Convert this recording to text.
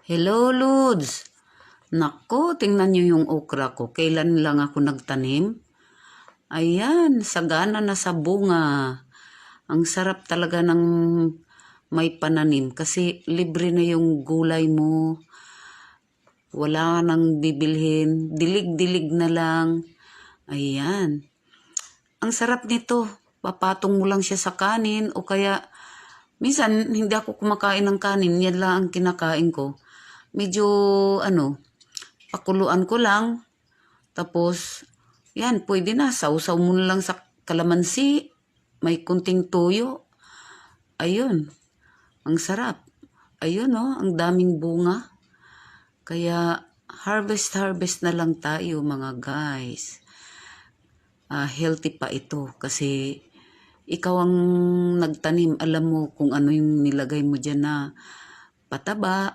Hello, Lods! Nako, tingnan nyo yung okra ko. Kailan lang ako nagtanim? Ayan, sagana na sa bunga. Ang sarap talaga ng may pananim kasi libre na yung gulay mo. Wala nang bibilhin. Dilig-dilig na lang. Ayan. Ang sarap nito. Papatong mo lang siya sa kanin o kaya minsan hindi ako kumakain ng kanin. Yan lang ang kinakain ko. Medyo pakuluan ko lang. Tapos, yan, pwede na. Sausaw mo na lang sa kalamansi. May kunting tuyo. Ayun, ang sarap. Ayun, ang daming bunga. Kaya, harvest na lang tayo, mga guys. Healthy pa ito kasi ikaw ang nagtanim. Alam mo kung ano yung nilagay mo dyan na pataba.